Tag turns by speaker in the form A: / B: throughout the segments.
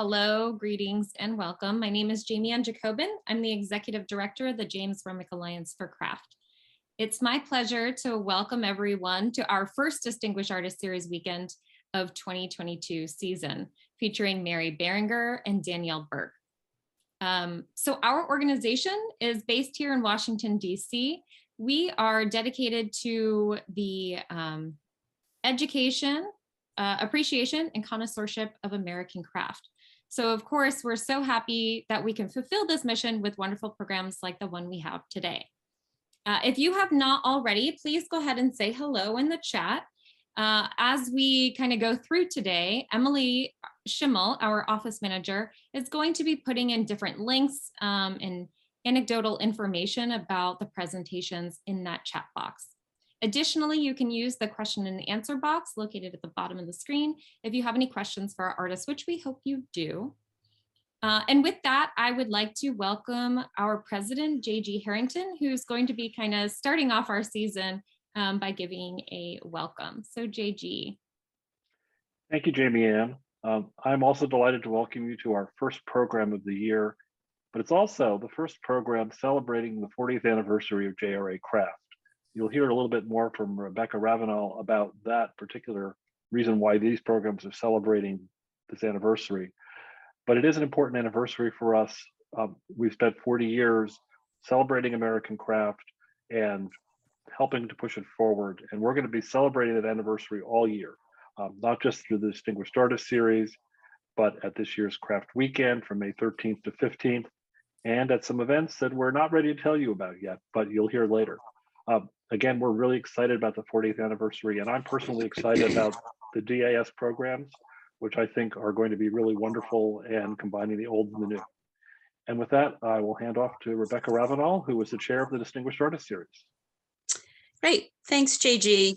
A: hello, greetings, and welcome. My name is Jamie Ann Jacobin. I'm the Executive Director of the James Renwick Alliance for Craft. It's my pleasure to welcome everyone to our first Distinguished Artist Series weekend of 2022 season, featuring Mary Barringer and Danielle Burke. So our organization is based here in Washington, D.C. We are dedicated to the education, appreciation, and connoisseurship of American craft. So of course, we're so happy that we can fulfill this mission with wonderful programs like the one we have today. If you have not already, please go ahead and say hello in the chat. As we kind of go through today, Emily Schimmel, our office manager, is going to be putting in different links and anecdotal information about the presentations in that chat box. Additionally, you can use the question and answer box located at the bottom of the screen if you have any questions for our artists, which we hope you do. And with that, I would like to welcome our president, Jg Harrington, who's going to be kind of starting off our season by giving a welcome. So JG.
B: Thank you, Jamie Ann. I'm also delighted to welcome you to our first program of the year, but it's also the first program celebrating the 40th anniversary of JRACraft. You'll hear a little bit more from Rebecca Ravenal about that particular reason why these programs are celebrating this anniversary. But it is an important anniversary for us. We've spent 40 years celebrating American craft and helping to push it forward. And we're going to be celebrating that anniversary all year, not just through the Distinguished Artist Series, but at this year's Craft Weekend from May 13th to 15th, and at some events that we're not ready to tell you about yet, but you'll hear later. Again, we're really excited about the 40th anniversary, and I'm personally excited about the DAS programs, which I think are going to be really wonderful and combining the old and the new. And with that, I will hand off to Rebecca Ravenal, who is the chair of the Distinguished Artist Series.
C: Great, thanks, JG.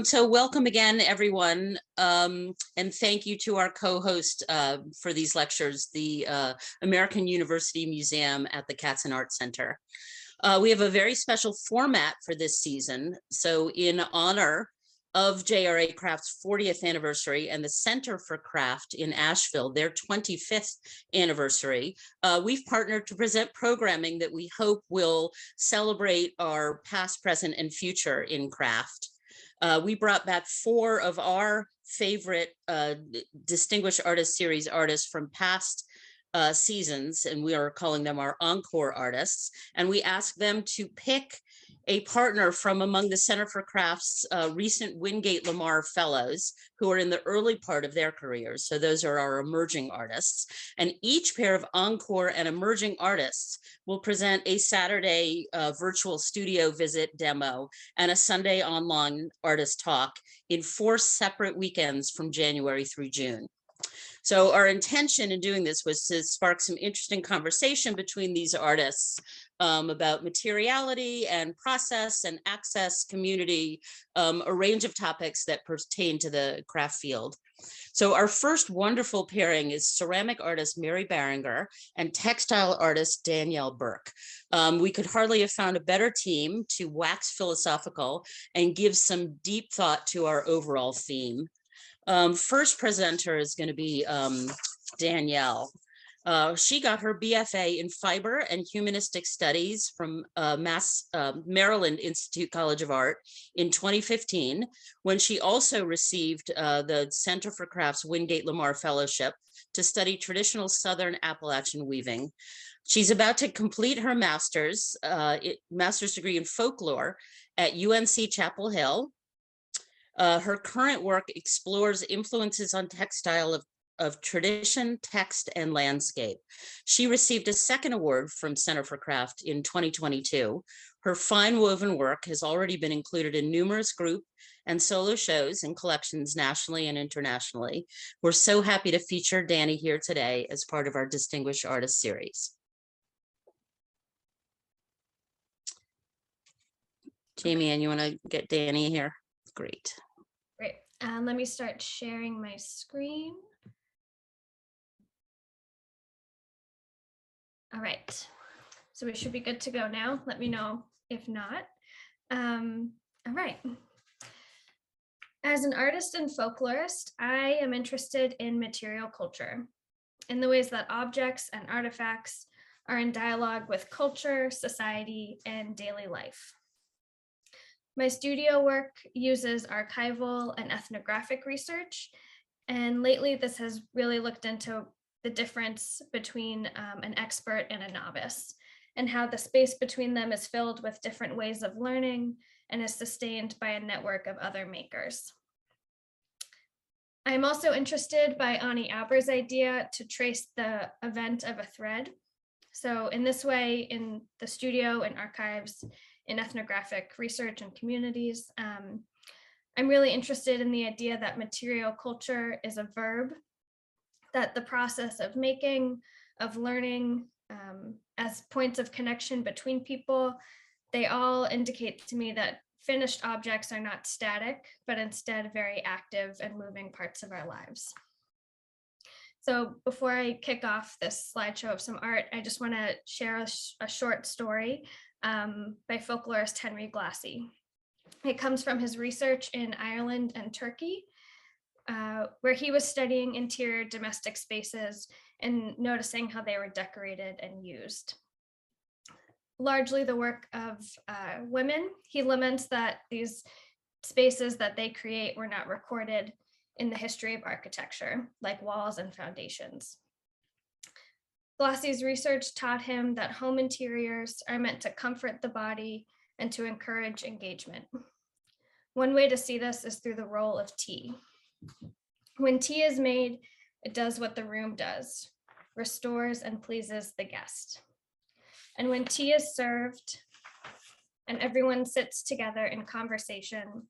C: So welcome again, everyone, and thank you to our co-host for these lectures, the American University Museum at the Katzen Art Center. We have a very special format for this season. So in honor of JRACraft's 40th anniversary and the Center for Craft in Asheville, their 25th anniversary, we've partnered to present programming that we hope will celebrate our past, present, and future in craft. We brought back 4 of our favorite Distinguished Artist Series artists from past seasons, and we are calling them our encore artists, and we asked them to pick a partner from among the Center for Craft's recent Wingate Lamar Fellows who are in the early part of their careers. So those are our emerging artists, and each pair of encore and emerging artists will present a Saturday virtual studio visit demo and a Sunday online artist talk in 4 separate weekends from January through June. So our intention in doing this was to spark some interesting conversation between these artists about materiality and process and access, community, a range of topics that pertain to the craft field. So our first wonderful pairing is ceramic artist Mary Barringer and textile artist Danielle Burke. We could hardly have found a better team to wax philosophical and give some deep thought to our overall theme. First presenter is going to be Danielle. She got her BFA in Fiber and Humanistic Studies from Maryland Institute College of Art in 2015, when she also received the Center for Craft's Wingate Lamar Fellowship to study traditional Southern Appalachian weaving. She's about to complete her master's degree in folklore at UNC Chapel Hill. Her current work explores influences on textile of tradition, text, and landscape. She received a second award from Center for Craft in 2022. Her fine woven work has already been included in numerous group and solo shows and collections nationally and internationally. We're so happy to feature Danny here today as part of our Distinguished Artist Series. Jamie, and you want to get Danny here? Great.
D: Great. Let me start sharing my screen. All right. So we should be good to go now. Let me know if not. All right. As an artist and folklorist, I am interested in material culture. in the ways that objects and artifacts are in dialogue with culture, society, and daily life. My studio work uses archival and ethnographic research, and lately this has really looked into the difference between an expert and a novice, and how the space between them is filled with different ways of learning and is sustained by a network of other makers. I'm also interested by Ani Auber's idea to trace the event of a thread. So in this way, in the studio and archives, in ethnographic research and communities, I'm really interested in the idea that material culture is a verb, that the process of making, of learning, as points of connection between people, they all indicate to me that finished objects are not static, but instead very active and moving parts of our lives. So before I kick off this slideshow of some art, I just want to share a short story by folklorist Henry Glossy. It comes from his research in Ireland and Turkey, where he was studying interior domestic spaces and noticing how they were decorated and used. Largely the work of women, he laments that these spaces that they create were not recorded in the history of architecture, like walls and foundations. Glossy's research taught him that home interiors are meant to comfort the body and to encourage engagement. One way to see this is through the role of tea. When tea is made, it does what the room does, restores and pleases the guest. And when tea is served and everyone sits together in conversation,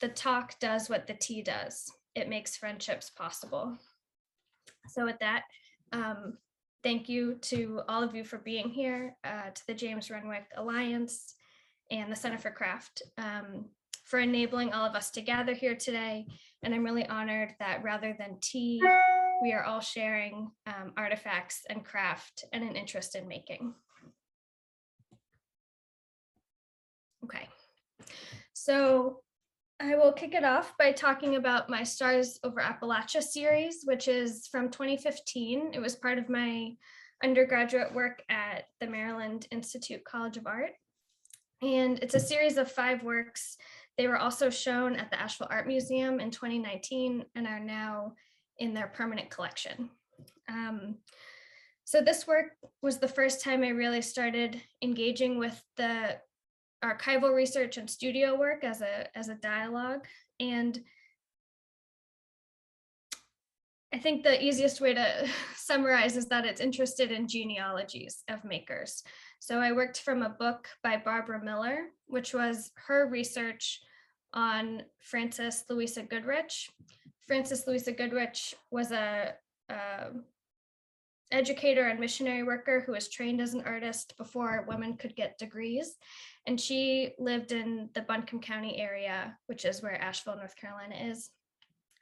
D: the talk does what the tea does. It makes friendships possible. So with that, thank you to all of you for being here, to the James Renwick Alliance and the Center for Craft, for enabling all of us to gather here today. And I'm really honored that rather than tea, we are all sharing artifacts and craft and an interest in making. Okay, so I will kick it off by talking about my Stars Over Appalachia series, which is from 2015. It was part of my undergraduate work at the Maryland Institute College of Art. And it's a series of 5 works. They were also shown at the Asheville Art Museum in 2019 and are now in their permanent collection. So this work was the first time I really started engaging with the archival research and studio work as a dialogue. And I think the easiest way to summarize is that it's interested in genealogies of makers. So I worked from a book by Barbara Miller, which was her research on Frances Louisa Goodrich. Frances Louisa Goodrich was a educator and missionary worker who was trained as an artist before women could get degrees. And she lived in the Buncombe County area, which is where Asheville, North Carolina is.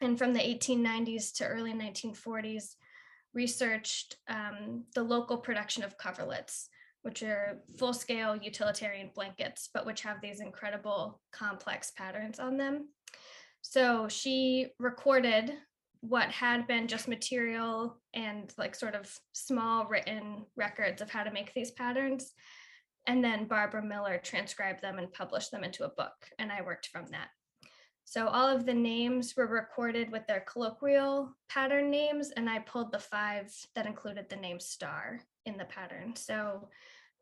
D: And from the 1890s to early 1940s, researched the local production of coverlets, which are full-scale utilitarian blankets, but which have these incredible complex patterns on them. So she recorded what had been just material and like sort of small written records of how to make these patterns. And then Barbara Miller transcribed them and published them into a book, and I worked from that. So all of the names were recorded with their colloquial pattern names, and I pulled the 5 that included the name star in the pattern. So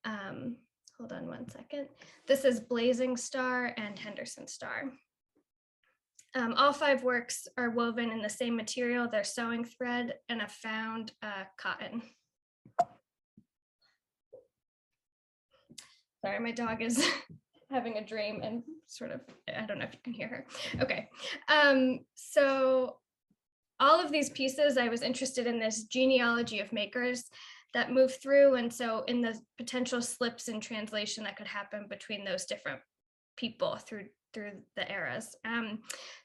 D: hold on one second. This is Blazing Star and Henderson Star. All 5 works are woven in the same material. They're sewing thread and a found cotton. Sorry, my dog is having a dream and sort of, I don't know if you can hear her. Okay, so all of these pieces, I was interested in this genealogy of makers that move through. And so in the potential slips in translation that could happen between those different people through the eras.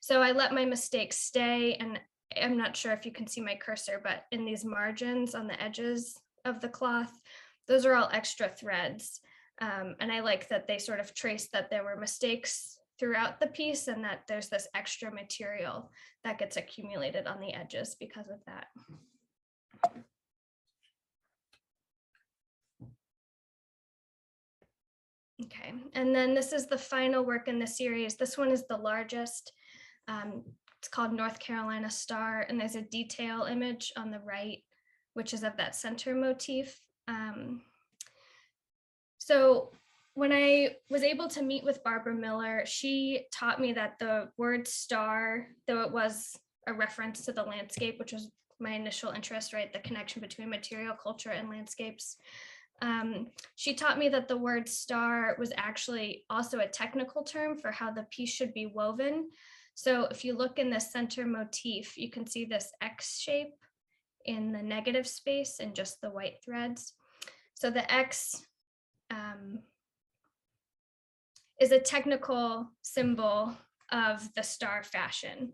D: So I let my mistakes stay, and I'm not sure if you can see my cursor, but in these margins on the edges of the cloth, those are all extra threads. And I like that they sort of trace that there were mistakes throughout the piece and that there's this extra material that gets accumulated on the edges because of that. Okay, and then this is the final work in the series. This one is the largest. It's called North Carolina Star, and there's a detail image on the right, which is of that center motif. So when I was able to meet with Barbara Miller, she taught me that the word star, though it was a reference to the landscape, which was my initial interest, right? The connection between material culture and landscapes. She taught me that the word star was actually also a technical term for how the piece should be woven. So if you look in the center motif, you can see this X shape in the negative space and just the white threads. So the X is a technical symbol of the star fashion.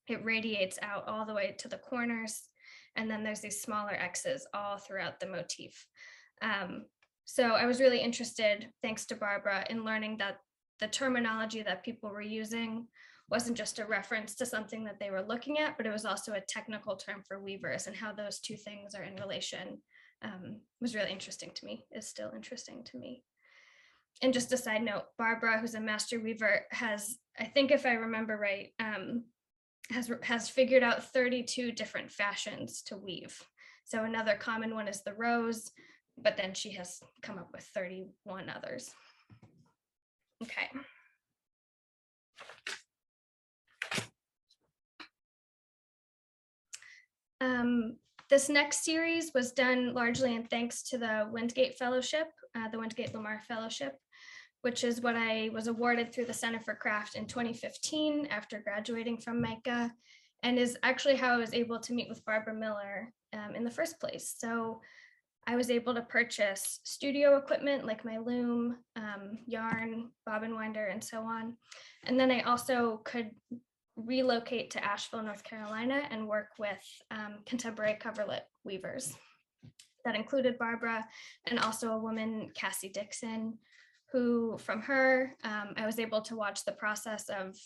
D: It radiates out all the way to the corners, and then there's these smaller X's all throughout the motif. So I was really interested, thanks to Barbara, in learning that the terminology that people were using wasn't just a reference to something that they were looking at, but it was also a technical term for weavers, and how those two things are in relation was really interesting to me, is still interesting to me. And just a side note, Barbara, who's a master weaver, has, I think if I remember right, has figured out 32 different fashions to weave. So another common one is the rose, but then she has come up with 31 others. Okay. This next series was done largely in thanks to the Wingate Fellowship, the Wingate Lamar Fellowship, which is what I was awarded through the Center for Craft in 2015 after graduating from MICA, and is actually how I was able to meet with Barbara Miller in the first place. So I was able to purchase studio equipment like my loom, yarn, bobbin winder, and so on. And then I also could relocate to Asheville, North Carolina, and work with contemporary coverlet weavers. That included Barbara and also a woman, Cassie Dixon, who from her, I was able to watch the process of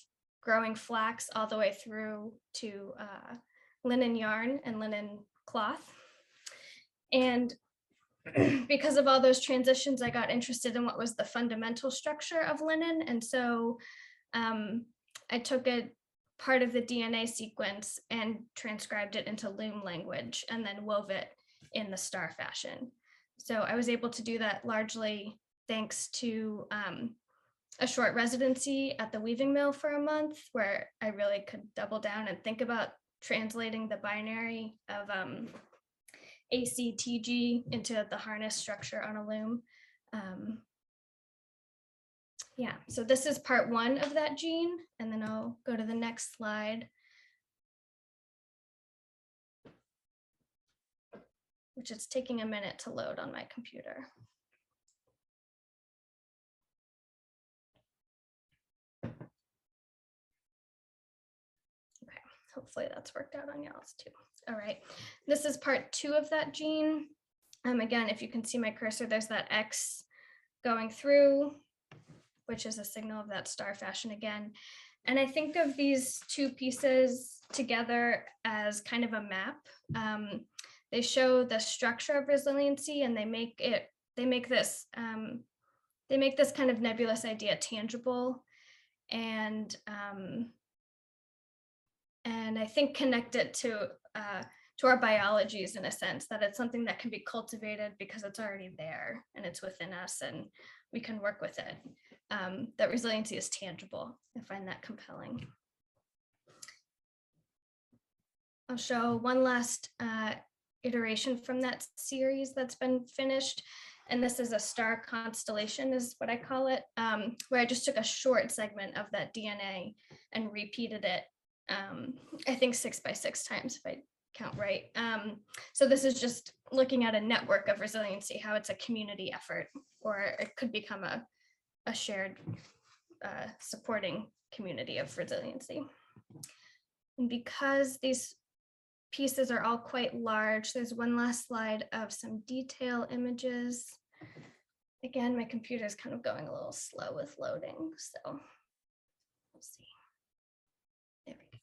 D: growing flax all the way through to linen yarn and linen cloth. And because of all those transitions, I got interested in what was the fundamental structure of linen. And so I took a part of the DNA sequence and transcribed it into loom language and then wove it in the star fashion. So I was able to do that largely thanks to a short residency at the weaving mill for a month, where I really could double down and think about translating the binary of ACTG into the harness structure on a loom. Yeah, so this is part one of that gene, and then I'll go to the next slide, which is taking a minute to load on my computer. Okay, hopefully that's worked out on y'all's too. All right, this is part two of that gene. Again, if you can see my cursor, there's that X going through, which is a signal of that star fashion again. And I think of these two pieces together as kind of a map. They show the structure of resiliency, and they make this kind of nebulous idea tangible, and I think connect it to our biologies in a sense, that it's something that can be cultivated because it's already there and it's within us and we can work with it. That resiliency is tangible. I find that compelling. I'll show one last iteration from that series that's been finished. And this is a star constellation, is what I call it, where I just took a short segment of that DNA and repeated it, I think 6 by 6 times, if I count right. So this is just looking at a network of resiliency, how it's a community effort, or it could become a shared supporting community of resiliency. And because these pieces are all quite large, there's one last slide of some detail images. Again, my computer is kind of going a little slow with loading, so we'll see. There we go.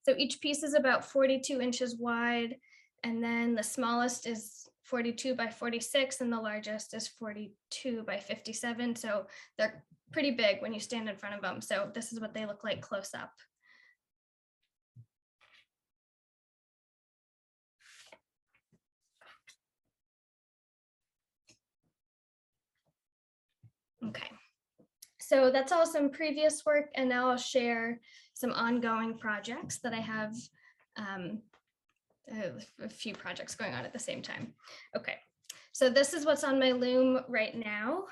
D: So each piece is about 42 inches wide And then the smallest is 42 by 46 and the largest is 42 by 57. So they're pretty big when you stand in front of them. So this is what they look like close up. Okay, so that's all some previous work, and now I'll share some ongoing projects that I have. A few projects going on at the same time. Okay, so this is what's on my loom right now.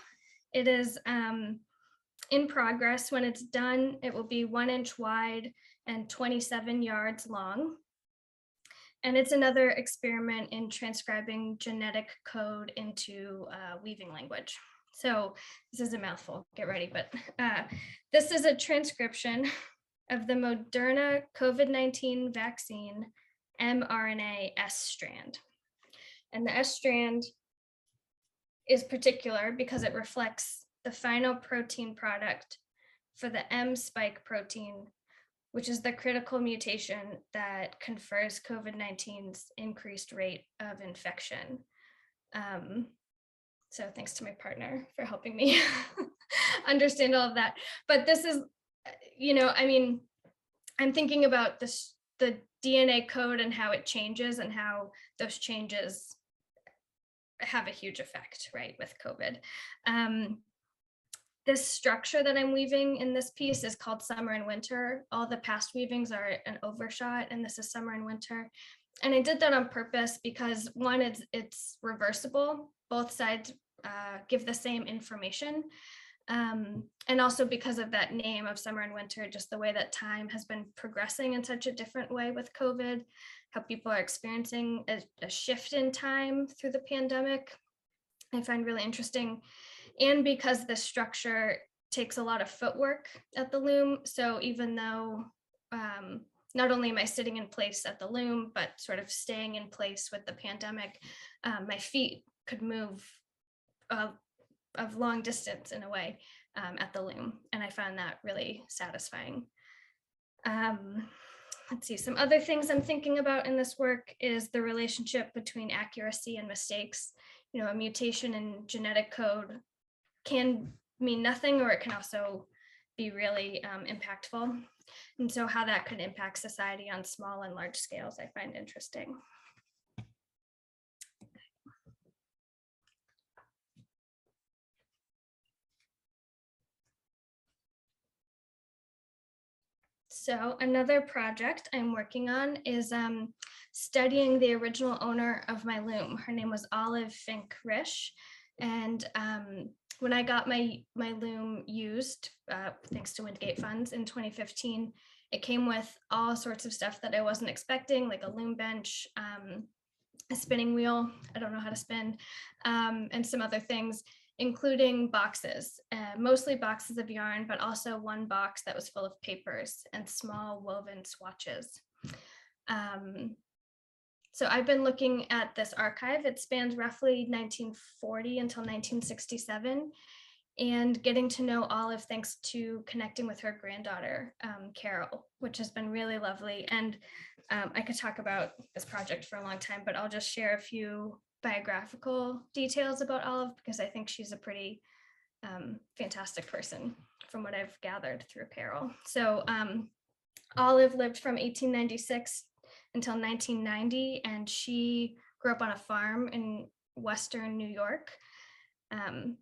D: It is in progress. When it's done, it will be 1 inch wide and 27 yards long. And it's another experiment in transcribing genetic code into weaving language. So this is a mouthful, get ready, but this is a transcription of the Moderna COVID-19 vaccine mRNA S strand. And the S strand is particular because it reflects the final protein product for the M spike protein, which is the critical mutation that confers COVID-19's increased rate of infection. So thanks to my partner for helping me understand all of that. But this is, I mean, I'm thinking about this, the DNA code and how it changes and how those changes have a huge effect, right, with COVID. This structure that I'm weaving in this piece is called summer and winter. All the past weavings are an overshot, and this is summer and winter. And I did that on purpose because one, it's reversible. Both sides give the same information. And also because of that name of summer and winter, just the way that time has been progressing in such a different way with COVID, how people are experiencing a shift in time through the pandemic, I find really interesting. And because the structure takes a lot of footwork at the loom. So even though not only am I sitting in place at the loom, but sort of staying in place with the pandemic, my feet could move of long distance in a way at the loom. And I found that really satisfying. Let's see, some other things I'm thinking about in this work is the relationship between accuracy and mistakes. A mutation in genetic code can mean nothing, or it can also be really impactful. And so how that could impact society on small and large scales, I find interesting. So another project I'm working on is studying the original owner of my loom. Her name was Olive Fink Risch. And when I got my loom used, thanks to Wingate funds in 2015, it came with all sorts of stuff that I wasn't expecting, like a loom bench, a spinning wheel, I don't know how to spin, and some other things, including boxes, mostly boxes of yarn, but also one box that was full of papers and small woven swatches. So I've been looking at this archive. It spans roughly 1940 until 1967, and getting to know Olive thanks to connecting with her granddaughter, Carol, which has been really lovely. And I could talk about this project for a long time, but I'll just share a few biographical details about Olive because I think she's a pretty fantastic person from what I've gathered through Carol. So Olive lived from 1896 until 1990, and she grew up on a farm in Western New York, and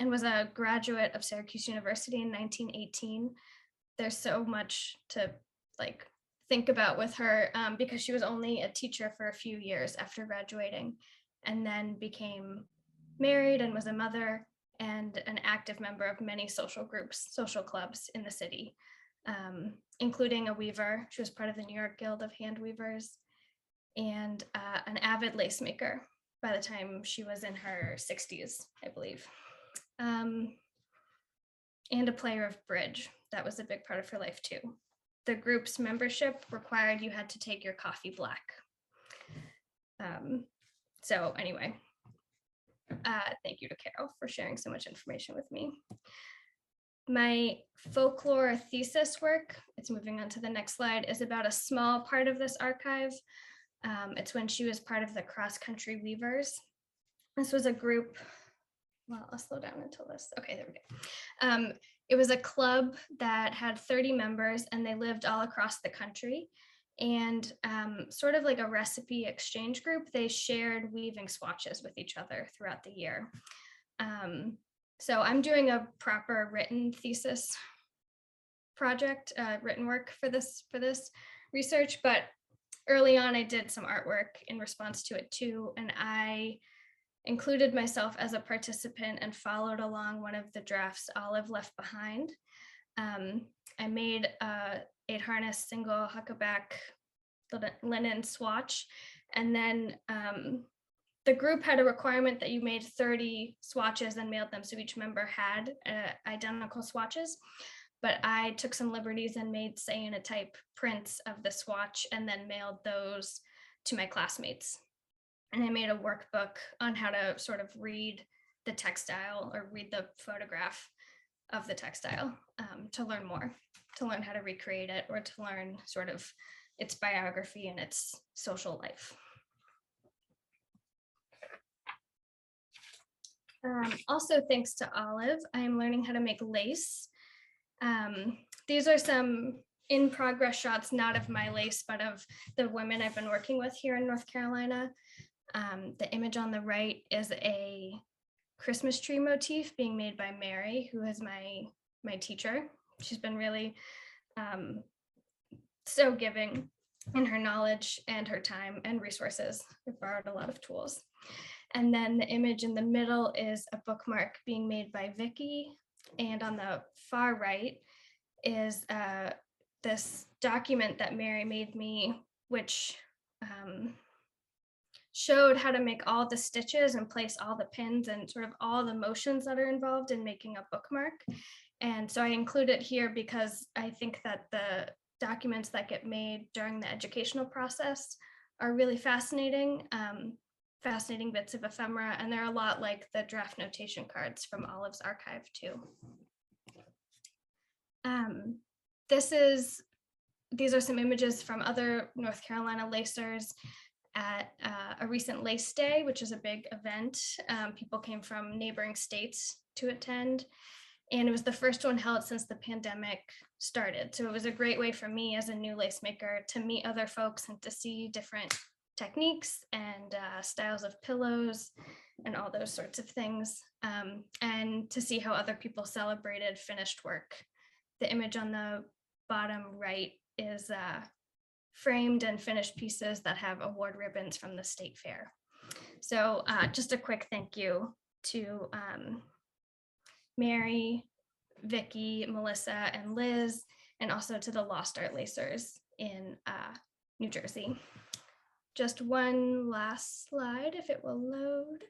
D: was a graduate of Syracuse University in 1918. There's so much to think about with her because she was only a teacher for a few years after graduating, and then became married and was a mother and an active member of many social groups, social clubs in the city, including a weaver. She was part of the New York Guild of Hand Weavers, and an avid lace maker by the time she was in her 60s, I believe. And a player of bridge. That was a big part of her life too. The group's membership required you had to take your coffee black. So anyway, thank you to Carol for sharing so much information with me. My folklore thesis work, it's moving on to the next slide, is about a small part of this archive. It's when she was part of the Cross Country Weavers. This was a group, well, I'll slow down until this. Okay, there we go. It was a club that had 30 members and they lived all across the country. And sort of like a recipe exchange group, they shared weaving swatches with each other throughout the year. So I'm doing a proper written thesis project, written work for this research, but early on I did some artwork in response to it too, and I included myself as a participant and followed along one of the drafts Olive left behind. I made a 8-harness single huckaback linen swatch, and then the group had a requirement that you made 30 swatches and mailed them, so each member had identical swatches. But I took some liberties and made cyanotype prints of the swatch and then mailed those to my classmates. And I made a workbook on how to sort of read the textile or read the photograph of the textile to learn more, to learn how to recreate it, or to learn sort of its biography and its social life. Also, thanks to Olive, I'm learning how to make lace. These are some in progress shots, not of my lace, but of the women I've been working with here in North Carolina. The image on the right is a Christmas tree motif being made by Mary, who is my teacher. She's been really so giving in her knowledge and her time and resources. We've borrowed a lot of tools. And then the image in the middle is a bookmark being made by Vicky. And on the far right is this document that Mary made me, which showed how to make all the stitches and place all the pins and sort of all the motions that are involved in making a bookmark. And so I include it here because I think that the documents that get made during the educational process are really fascinating, fascinating bits of ephemera, and they're a lot like the draft notation cards from Olive's archive too. These are some images from other North Carolina lacers at a recent lace day, which is a big event. People came from neighboring states to attend, and it was the first one held since the pandemic started. So it was a great way for me as a new lace maker to meet other folks and to see different techniques and styles of pillows and all those sorts of things, and to see how other people celebrated finished work. The image on the bottom right is framed and finished pieces that have award ribbons from the state fair. So just a quick thank you to Mary, Vicky, Melissa, and Liz, and also to the Lost Art Lacers in New Jersey. Just one last slide, if it will load.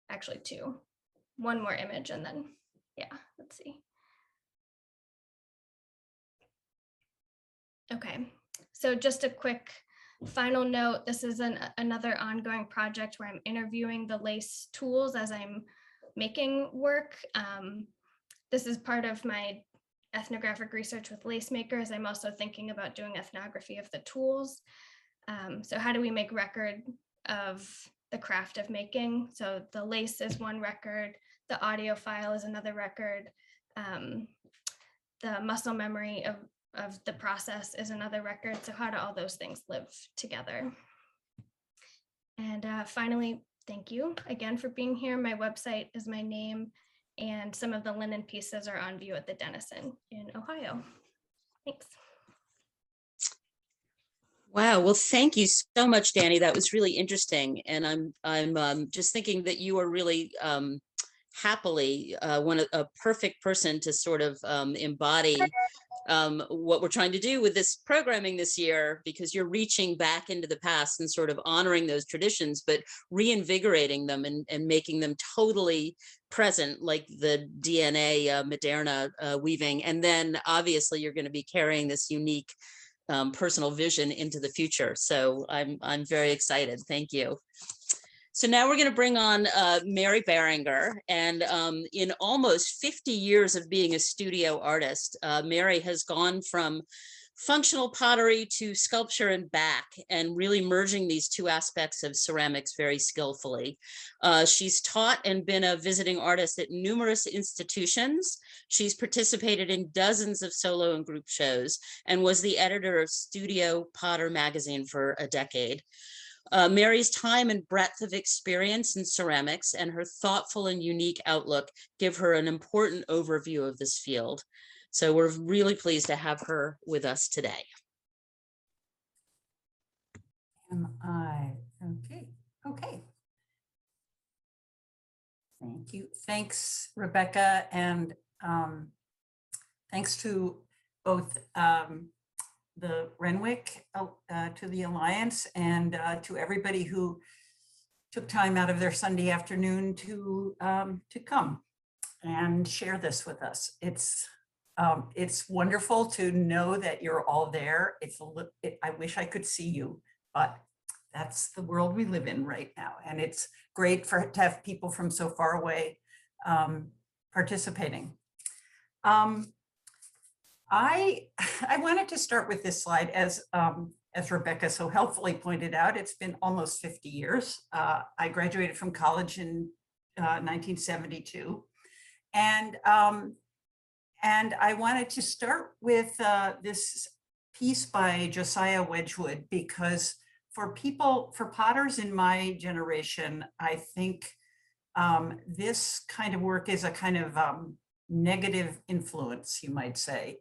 D: Actually, two. One more image, and then, yeah, let's see. Okay, so just a quick final note. This is another ongoing project where I'm interviewing the lace tools as I'm making work. This is part of my ethnographic research with lace makers. I'm also thinking about doing ethnography of the tools. So how do we make record of the craft of making? So the lace is one record, the audio file is another record, the muscle memory of the process is another record. So how do all those things live together? And finally, thank you again for being here. My website is my name, and some of the linen pieces are on view at the Denison in Ohio. Thanks.
C: Wow, well, thank you so much, Danny. That was really interesting. And I'm just thinking that you are really happily a perfect person to sort of embody what we're trying to do with this programming this year, because you're reaching back into the past and sort of honoring those traditions, but reinvigorating them and making them totally present, like the DNA Moderna weaving. And then obviously you're going to be carrying this unique personal vision into the future. So I'm very excited. Thank you. So now we're going to bring on Mary Barringer, and in almost 50 years of being a studio artist, Mary has gone from functional pottery to sculpture and back, and really merging these two aspects of ceramics very skillfully. She's taught and been a visiting artist at numerous institutions. She's participated in dozens of solo and group shows and was the editor of Studio Potter magazine for a decade. Mary's time and breadth of experience in ceramics and her thoughtful and unique outlook give her an important overview of this field. So we're really pleased to have her with us today.
E: Okay. Thank you. Thanks, Rebecca, and thanks to both the Renwick to the Alliance and to everybody who took time out of their Sunday afternoon to come and share this with us. It's wonderful to know that you're all there. I wish I could see you, but that's the world we live in right now. And it's great to have people from so far away participating. I wanted to start with this slide as Rebecca so helpfully pointed out. It's been almost 50 years. I graduated from college in 1972. And I wanted to start with this piece by Josiah Wedgwood, because for potters in my generation, I think this kind of work is a kind of negative influence, you might say.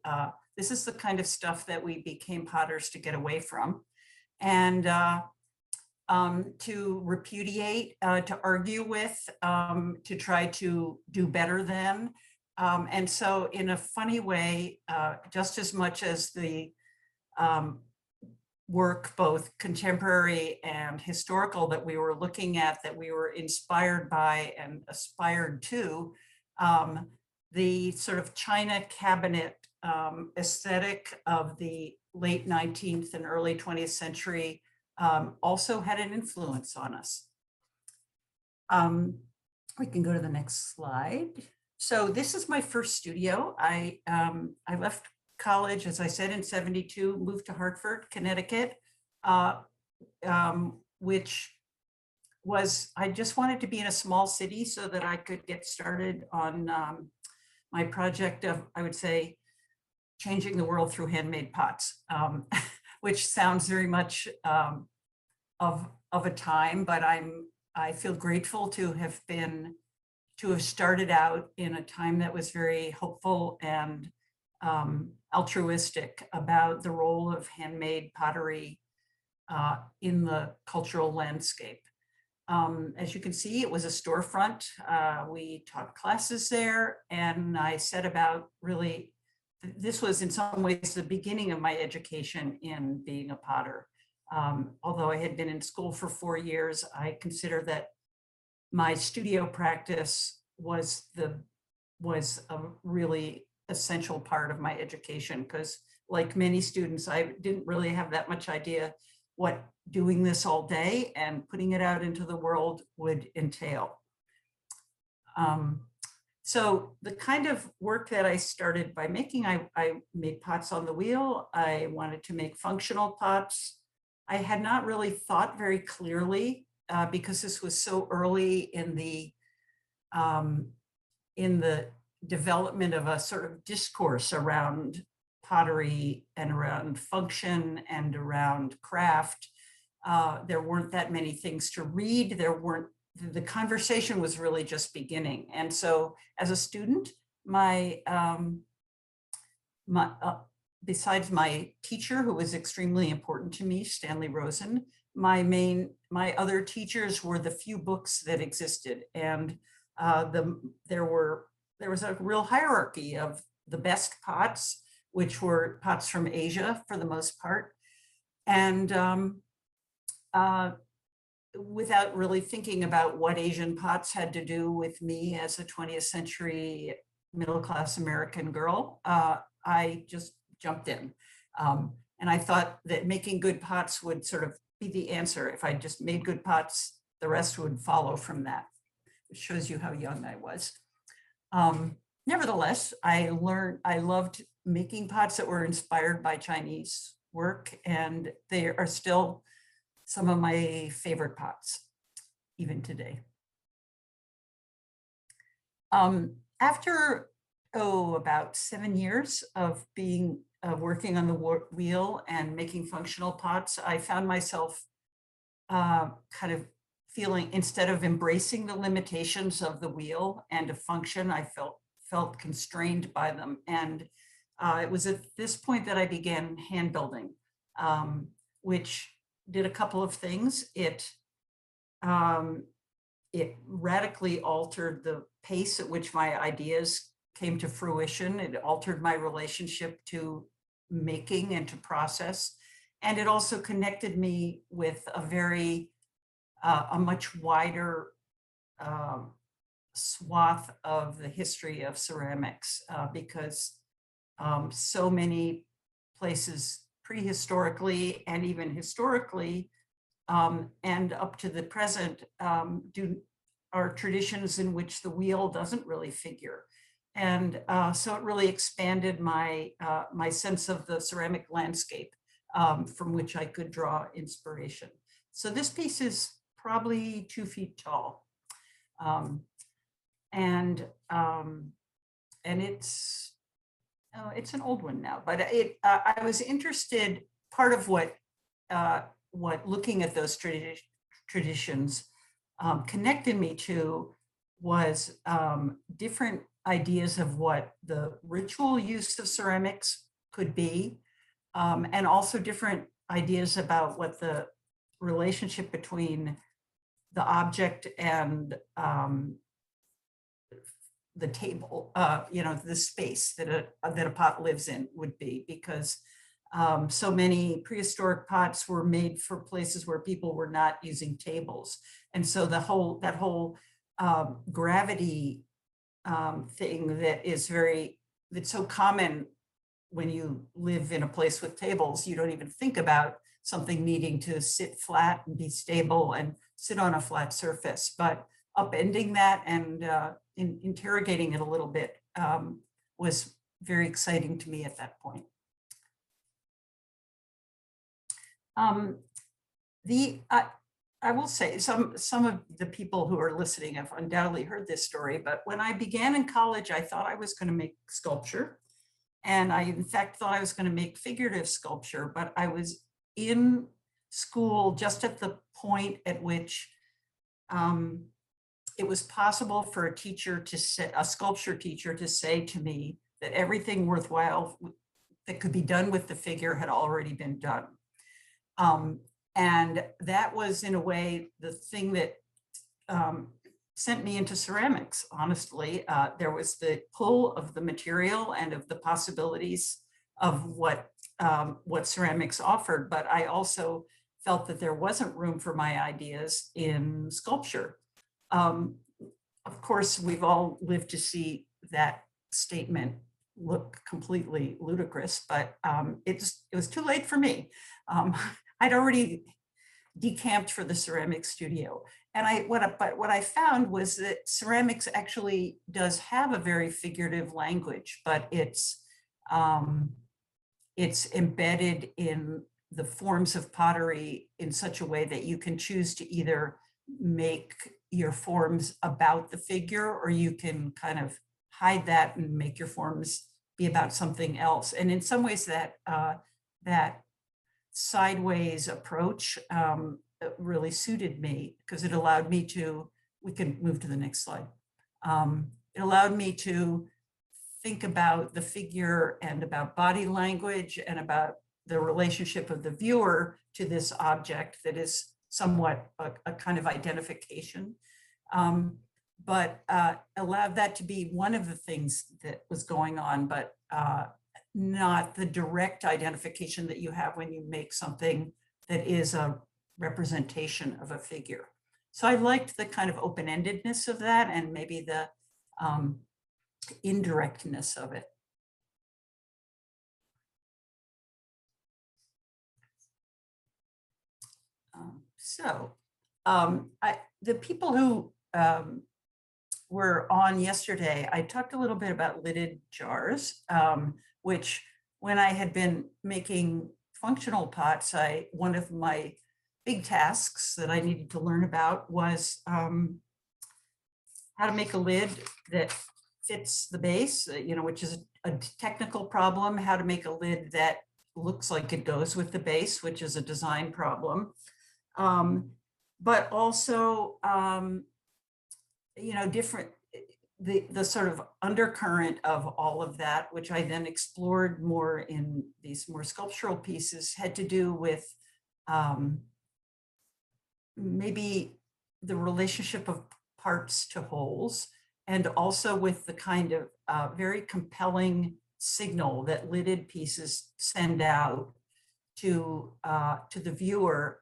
E: This is the kind of stuff that we became potters to get away from, and to repudiate, to argue with, to try to do better than. And so in a funny way, just as much as the work, both contemporary and historical, that we were looking at, that we were inspired by and aspired to, the sort of china cabinet aesthetic of the late 19th and early 20th century also had an influence on us. We can go to the next slide. So this is my first studio. I left college, as I said, in '72, moved to Hartford, Connecticut, which was, I just wanted to be in a small city so that I could get started on my project of, I would say, changing the world through handmade pots, which sounds very much of a time, but I feel grateful to have started out in a time that was very hopeful and altruistic about the role of handmade pottery in the cultural landscape. As you can see, it was a storefront. We taught classes there, and I set about really, this was in some ways the beginning of my education in being a potter. Although I had been in school for 4 years, I consider that my studio practice was a really essential part of my education, because like many students, I didn't really have that much idea what doing this all day and putting it out into the world would entail. So the kind of work that I started by making, I made pots on the wheel. I wanted to make functional pots. I had not really thought very clearly because this was so early in the development of a sort of discourse around pottery and around function and around craft. There weren't that many things to read. The conversation was really just beginning. And so as a student, besides my teacher, who was extremely important to me, Stanley Rosen, my other teachers were the few books that existed. And there was a real hierarchy of the best pots, which were pots from Asia for the most part. And without really thinking about what Asian pots had to do with me as a 20th century middle-class American girl, I just jumped in. And I thought that making good pots would sort of be the answer. If I just made good pots, the rest would follow from that. It shows you how young I was. Nevertheless, I loved making pots that were inspired by Chinese work, and they are still some of my favorite pots, even today. After, about 7 years of working on the wheel and making functional pots, I found myself kind of feeling, instead of embracing the limitations of the wheel and of function, I felt constrained by them. And it was at this point that I began hand building, which did a couple of things. It radically altered the pace at which my ideas came to fruition. It altered my relationship to making and to process. And it also connected me with a much wider swath of the history of ceramics, because so many places prehistorically and even historically and up to the present are traditions in which the wheel doesn't really figure. And so it really expanded my sense of the ceramic landscape from which I could draw inspiration. So this piece is probably 2 feet tall. And it's an old one now, but I was interested, part of what looking at those traditions connected me to was different ideas of what the ritual use of ceramics could be, and also different ideas about what the relationship between the object and the table, the space that a pot lives in would be, because so many prehistoric pots were made for places where people were not using tables. And so that whole gravity thing that's so common when you live in a place with tables, you don't even think about something needing to sit flat and be stable and sit on a flat surface. But upending that and interrogating it a little bit was very exciting to me at that point. I will say some of the people who are listening have undoubtedly heard this story, but when I began in college, I thought I was going to make sculpture. And I, in fact, thought I was going to make figurative sculpture, but I was in school just at the point at which it was possible for a sculpture teacher to say to me that everything worthwhile that could be done with the figure had already been done. And that was, in a way, the thing that sent me into ceramics, honestly. There was the pull of the material and of the possibilities of what ceramics offered, but I also felt that there wasn't room for my ideas in sculpture. Of course, we've all lived to see that statement look completely ludicrous, but it was too late for me. I'd already decamped for the ceramics studio. And what I found was that ceramics actually does have a very figurative language, but it's embedded in the forms of pottery in such a way that you can choose to either make your forms about the figure, or you can kind of hide that and make your forms be about something else. And in some ways that sideways approach really suited me, because it allowed me to, we can move to the next slide. It allowed me to think about the figure and about body language and about the relationship of the viewer to this object that is somewhat a kind of identification, but allowed that to be one of the things that was going on, but not the direct identification that you have when you make something that is a representation of a figure. So I liked the kind of open-endedness of that, and maybe the indirectness of it. The people who were on yesterday, I talked a little bit about lidded jars, which when I had been making functional pots, one of my big tasks that I needed to learn about was how to make a lid that fits the base, which is a technical problem, how to make a lid that looks like it goes with the base, which is a design problem. But also, different, the sort of undercurrent of all of that, which I then explored more in these more sculptural pieces, had to do with maybe the relationship of parts to wholes, and also with the kind of very compelling signal that lidded pieces send out to the viewer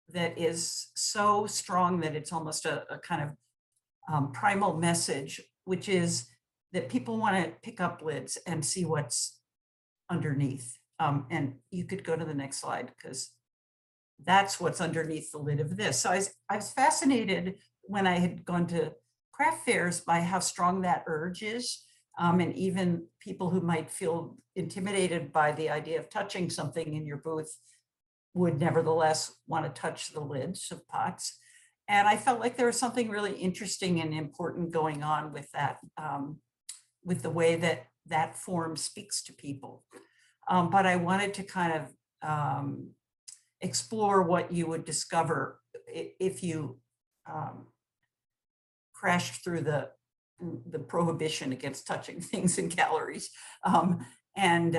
E: that is so strong that it's almost a kind of primal message, which is that people want to pick up lids and see what's underneath. And you could go to the next slide, because that's what's underneath the lid of this. So I was fascinated when I had gone to craft fairs by how strong that urge is. And even people who might feel intimidated by the idea of touching something in your booth would nevertheless want to touch the lids of pots. And I felt like there was something really interesting and important going on with that, with the way that that form speaks to people. But I wanted to kind of explore what you would discover if you crashed through the prohibition against touching things in galleries, and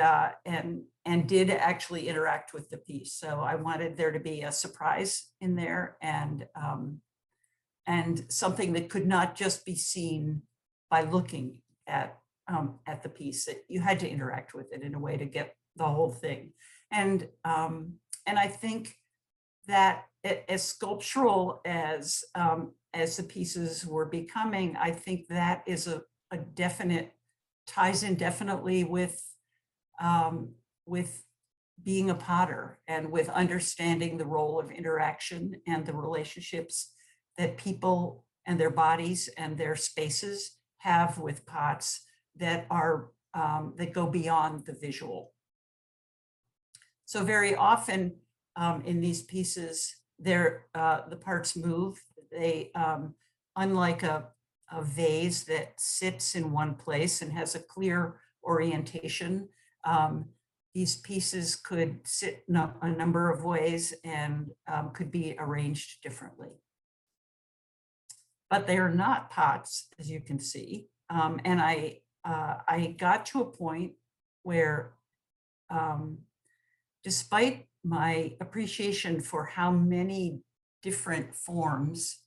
E: did actually interact with the piece. So I wanted there to be a surprise in there, and something that could not just be seen by looking at the piece, that you had to interact with it in a way to get the whole thing. And I think that as sculptural as the pieces were becoming, I think that is a definite, ties in definitely with being a potter and with understanding the role of interaction and the relationships that people and their bodies and their spaces have with pots that are that go beyond the visual. So very often in these pieces, the parts move. They, unlike a vase that sits in one place and has a clear orientation, these pieces could sit a number of ways and could be arranged differently. But they are not pots, as you can see. And I got to a point where, despite my appreciation for how many different forms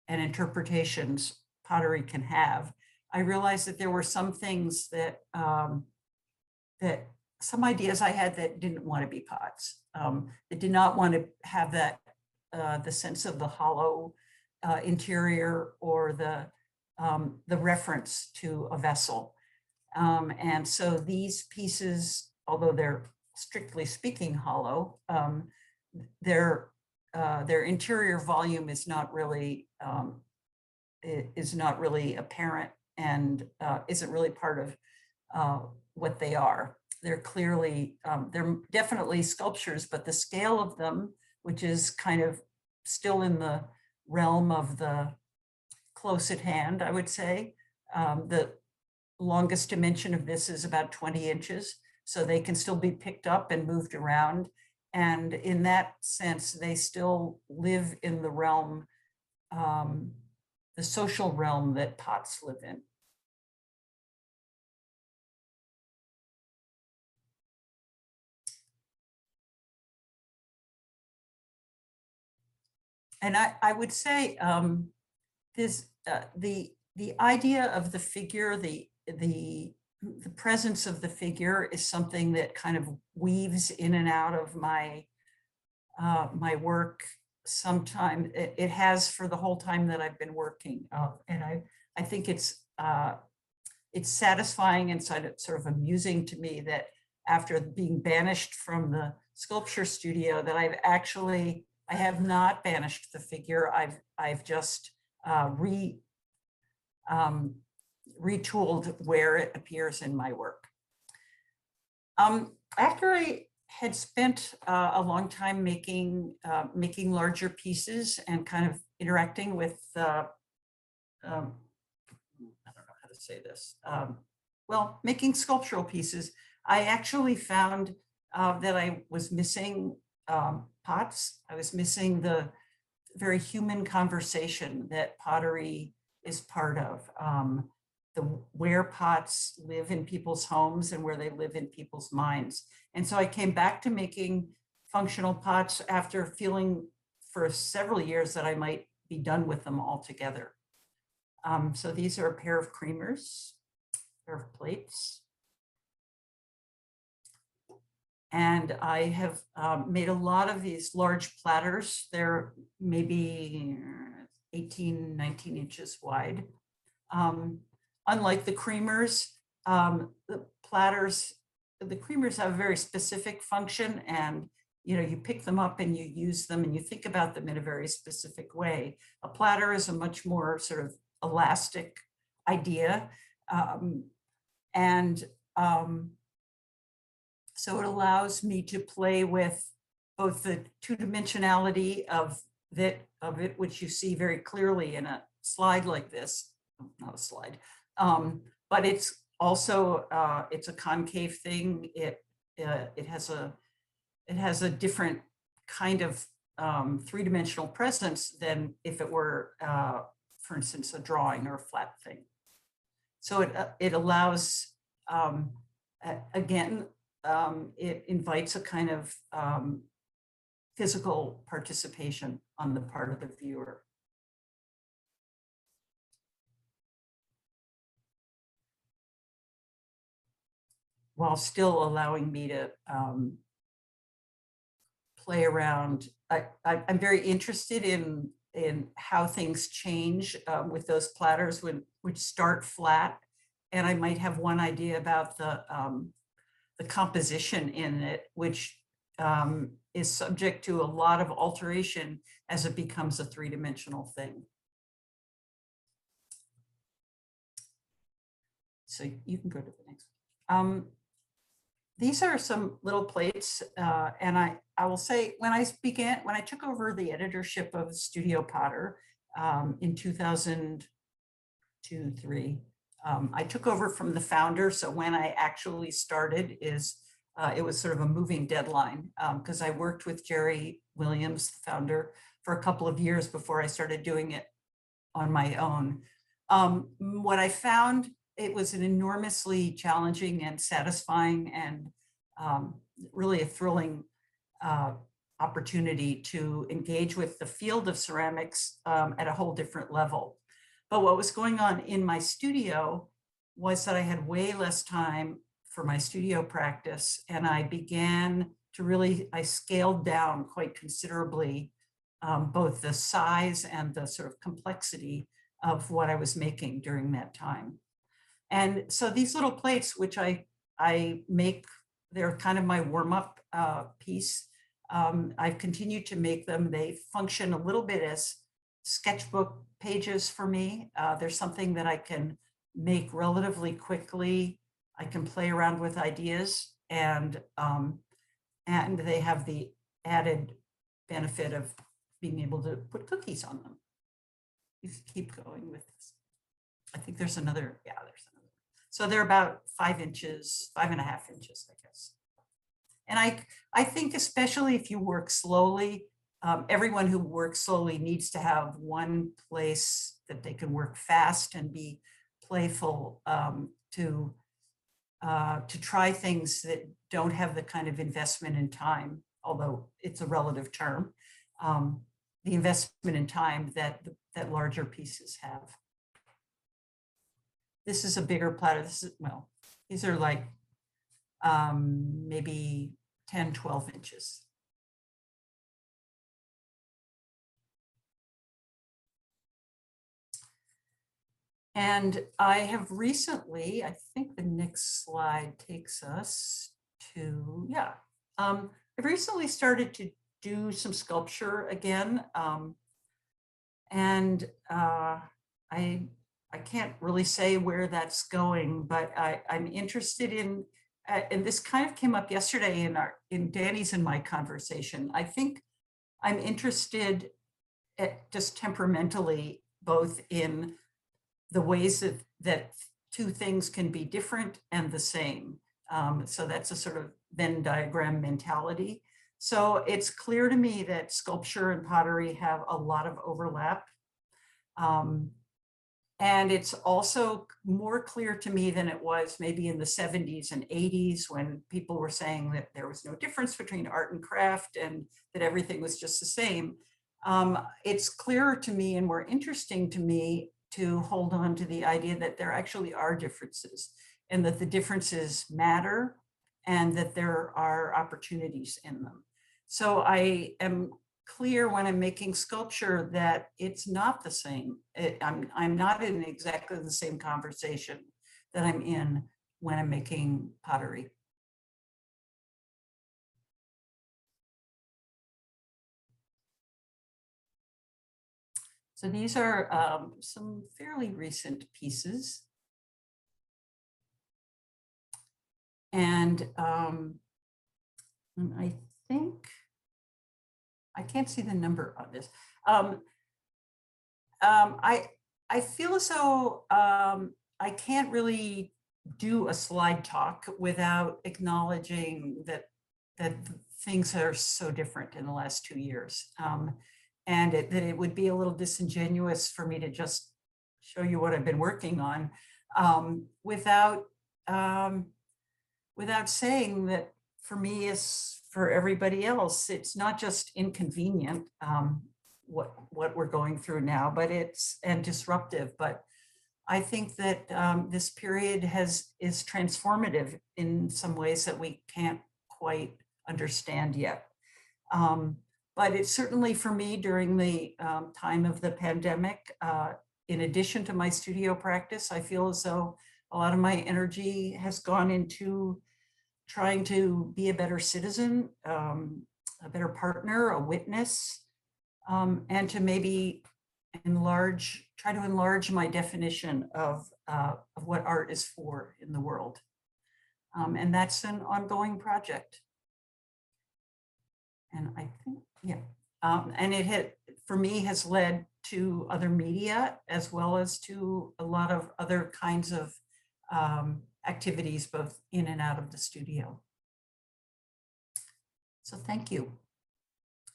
E: and interpretations pottery can have, I realized that there were some things that some ideas I had that didn't want to be pots. That did not want to have that the sense of the hollow interior or the reference to a vessel. And so these pieces, although they're strictly speaking hollow, their interior volume is not really apparent, and isn't really part of what they are. They're clearly, they're definitely sculptures, but the scale of them, which is kind of still in the realm of the close at hand, I would say. The longest dimension of this is about 20 inches, so they can still be picked up and moved around. And in that sense, they still live in the realm, the social realm that pots live in. And I would say this, the idea of the figure, the presence of the figure is something that kind of weaves in and out of my my work. Sometime it has for the whole time that I've been working, and I think it's satisfying and sort of amusing to me that after being banished from the sculpture studio, that I have not banished the figure. I've just retooled where it appears in my work. After I had spent a long time making larger pieces and kind of interacting with, I don't know how to say this, well, making sculptural pieces, I actually found that I was missing pots. I was missing the very human conversation that pottery is part of. Where pots live in people's homes and where they live in people's minds. And so I came back to making functional pots after feeling for several years that I might be done with them altogether. So these are a pair of creamers, a pair of plates. And I have made a lot of these large platters. They're maybe 18, 19 inches wide. Unlike the creamers, the creamers have a very specific function, and you pick them up and you use them and you think about them in a very specific way. A platter is a much more sort of elastic idea. So it allows me to play with both the two-dimensionality of it, which you see very clearly in a slide like this, not a slide, but it's also, it's a concave thing. It has a different kind of three-dimensional presence than if it were, for instance, a drawing or a flat thing. So it allows, again, it invites a kind of physical participation on the part of the viewer. While still allowing me to play around. I'm very interested in how things change with those platters which start flat. And I might have one idea about the composition in it, which is subject to a lot of alteration as it becomes a three-dimensional thing. So you can go to the next one. These are some little plates, and I will say when I took over the editorship of Studio Potter in 2002-03, I took over from the founder. So when I actually started it was sort of a moving deadline because I worked with Jerry Williams, the founder, for a couple of years before I started doing it on my own. What I found, it was an enormously challenging and satisfying and really a thrilling opportunity to engage with the field of ceramics at a whole different level. But what was going on in my studio was that I had way less time for my studio practice, and I began to I scaled down quite considerably both the size and the sort of complexity of what I was making during that time. And so these little plates, which I make, they're kind of my warm-up piece. I've continued to make them. They function a little bit as sketchbook pages for me. There's something that I can make relatively quickly. I can play around with ideas, and they have the added benefit of being able to put cookies on them. You can keep going with this. I think there's another, yeah, there's another. So they're about 5 inches, 5.5 inches, I guess. And I think especially if you work slowly, everyone who works slowly needs to have one place that they can work fast and be playful to try things that don't have the kind of investment in time, although it's a relative term, the investment in time that larger pieces have. This is a bigger platter. Well, these are like maybe 10, 12 inches. And I have recently, I think the next slide takes us to, yeah. I've recently started to do some sculpture again. And I can't really say where that's going, but I'm interested in and this kind of came up yesterday in Danny's and my conversation. I think I'm interested just temperamentally, both in the ways that two things can be different and the same. So that's a sort of Venn diagram mentality. So it's clear to me that sculpture and pottery have a lot of overlap. And it's also more clear to me than it was maybe in the 70s and 80s when people were saying that there was no difference between art and craft and that everything was just the same. It's clearer to me and more interesting to me to hold on to the idea that there actually are differences and that the differences matter and that there are opportunities in them. So I am clear when I'm making sculpture that it's not the same. I'm not in exactly the same conversation that I'm in when I'm making pottery. So these are some fairly recent pieces. And I think, I can't see the number on this. I feel as though I can't really do a slide talk without acknowledging that things are so different in the last 2 years. And that it would be a little disingenuous for me to just show you what I've been working on without saying that for me, as for everybody else, it's not just inconvenient what we're going through now, but and disruptive. But I think that this period is transformative in some ways that we can't quite understand yet. But it's certainly for me during the time of the pandemic, in addition to my studio practice, I feel as though a lot of my energy has gone into trying to be a better citizen, a better partner, a witness, and to maybe try to enlarge my definition of what art is for in the world. And that's an ongoing project. And I think, yeah, and it for me has led to other media as well as to a lot of other kinds of activities, both in and out of the studio. So thank you.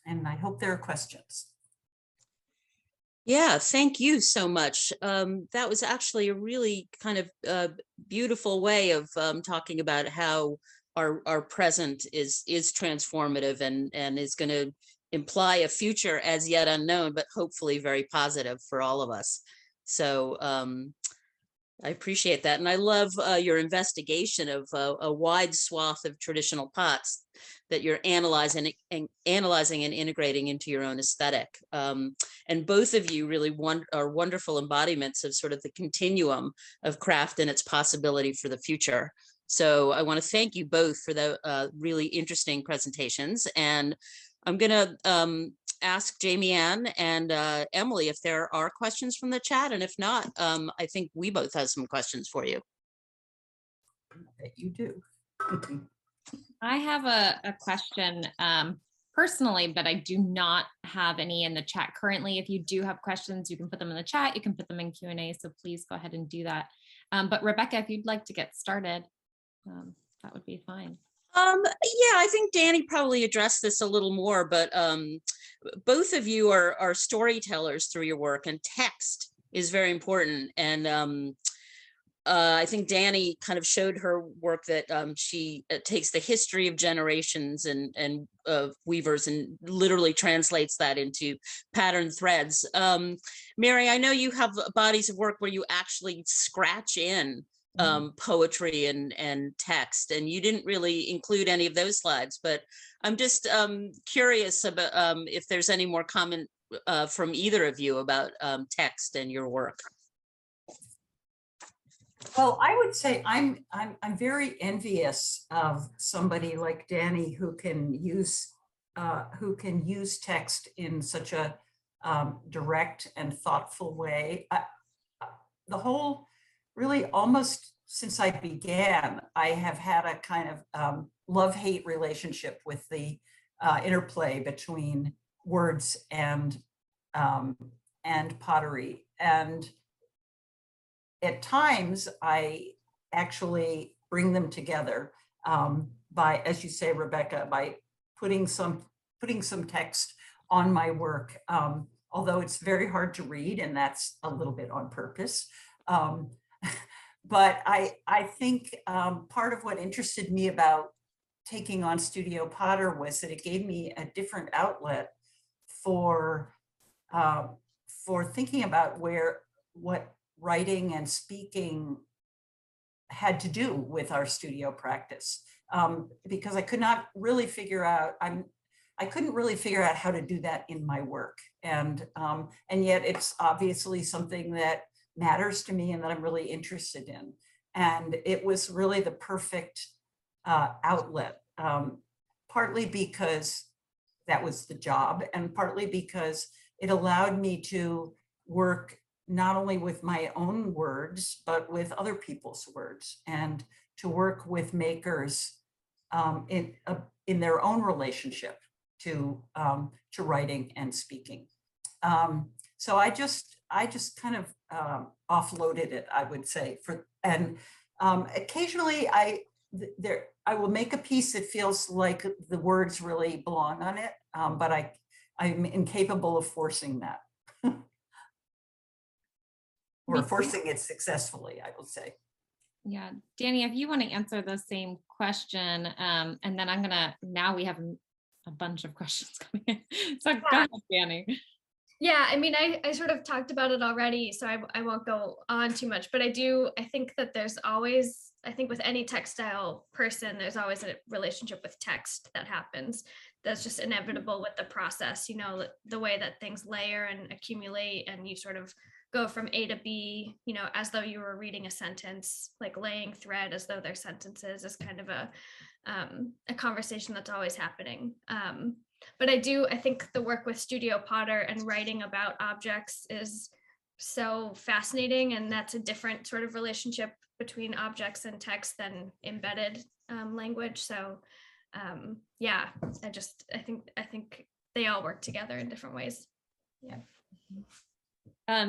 E: And I hope there are questions.
C: Yeah, thank you so much. That was actually a really kind of beautiful way of talking about how our present is transformative and is going to imply a future as yet unknown, but hopefully very positive for all of us. So I appreciate that. And I love your investigation of a wide swath of traditional pots that you're analyzing and integrating into your own aesthetic. And both of you really are wonderful embodiments of sort of the continuum of craft and its possibility for the future. So I want to thank you both for the really interesting presentations. And I'm going to ask Jamie Ann and Emily if there are questions from the chat. And if not, I think we both have some questions for you.
E: You do.
A: I have a question personally, but I do not have any in the chat currently. If you do have questions, you can put them in the chat. You can put them in Q&A. So please go ahead and do that. But Rebecca, if you'd like to get started, that would be fine.
C: Yeah, I think Danny probably addressed this a little more, but both of you are storytellers through your work, and text is very important. And I think Danny kind of showed her work that she takes the history of generations and weavers and literally translates that into pattern threads. Mary, I know you have bodies of work where you actually scratch in poetry and text, and you didn't really include any of those slides, but I'm just curious about if there's any more comment from either of you about text and your work.
E: Well, I would say I'm very envious of somebody like Danny who can use text in such a direct and thoughtful way. The whole, really almost since I began, I have had a kind of love-hate relationship with the interplay between words and pottery. And at times, I actually bring them together by, as you say, Rebecca, by putting some text on my work, although it's very hard to read, and that's a little bit on purpose. But I think part of what interested me about taking on Studio Potter was that it gave me a different outlet for thinking about what writing and speaking had to do with our studio practice, because I could not really figure out, I couldn't really figure out how to do that in my work. And yet it's obviously something that matters to me and that I'm really interested in. And it was really the perfect outlet, partly because that was the job, and partly because it allowed me to work not only with my own words, but with other people's words, and to work with makers in their own relationship to writing and speaking. So I just kind of offloaded it, I would say. And occasionally I will make a piece that feels like the words really belong on it, but I'm incapable of forcing that. Or forcing it successfully, I will say.
A: Yeah, Danny, if you want to answer the same question, and then now we have a bunch of questions coming in. So go ahead, Danny.
D: Yeah, I mean, I sort of talked about it already, so I won't go on too much, but I think that there's always, I think with any textile person, there's always a relationship with text that happens. That's just inevitable with the process, you know, the way that things layer and accumulate, and you sort of go from A to B, you know, as though you were reading a sentence, like laying thread as though they're sentences, is kind of a conversation that's always happening. But I think the work with Studio Potter and writing about objects is so fascinating, and that's a different sort of relationship between objects and text than embedded language. So yeah, I think they all work together in different ways. Yeah.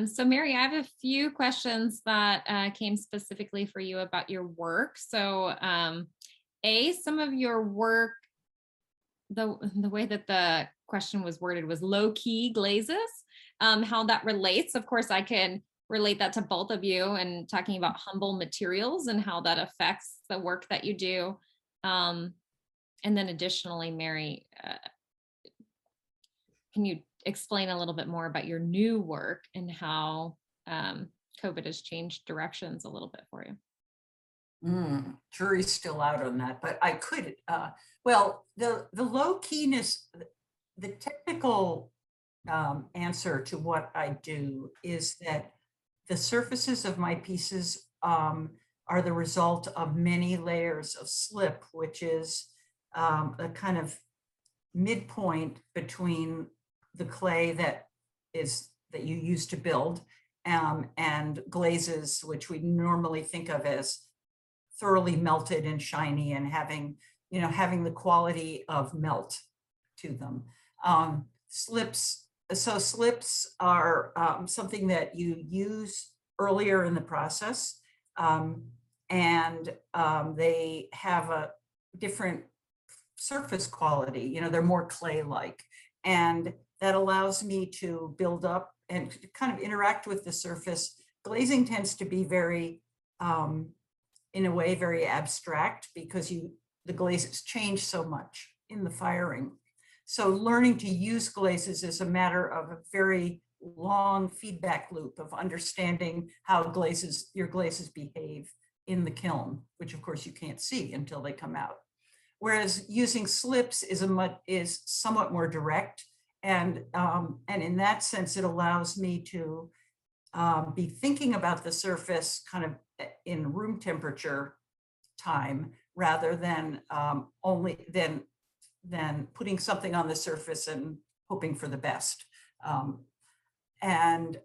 A: So Mary, I have a few questions that came specifically for you about your work. So some of your work, the way that the question was worded was low-key glazes, how that relates. Of course, I can relate that to both of you, and talking about humble materials and how that affects the work that you do. And then additionally, Mary, can you explain a little bit more about your new work and how COVID has changed directions a little bit for you?
E: Jury's still out on that, but I could, well, the low keyness, the technical answer to what I do is that the surfaces of my pieces are the result of many layers of slip, which is a kind of midpoint between the clay that you use to build and glazes, which we normally think of as thoroughly melted and shiny and having the quality of melt to them. Slips are something that you use earlier in the process, and they have a different surface quality. They're more clay-like, and that allows me to build up and kind of interact with the surface. Glazing tends to be very, in a way, very abstract, because the glazes change so much in the firing. So learning to use glazes is a matter of a very long feedback loop of understanding how your glazes behave in the kiln, which of course you can't see until they come out. Whereas using slips is somewhat more direct, and in that sense, it allows me to be thinking about the surface kind of in room temperature time, rather than than putting something on the surface and hoping for the best. And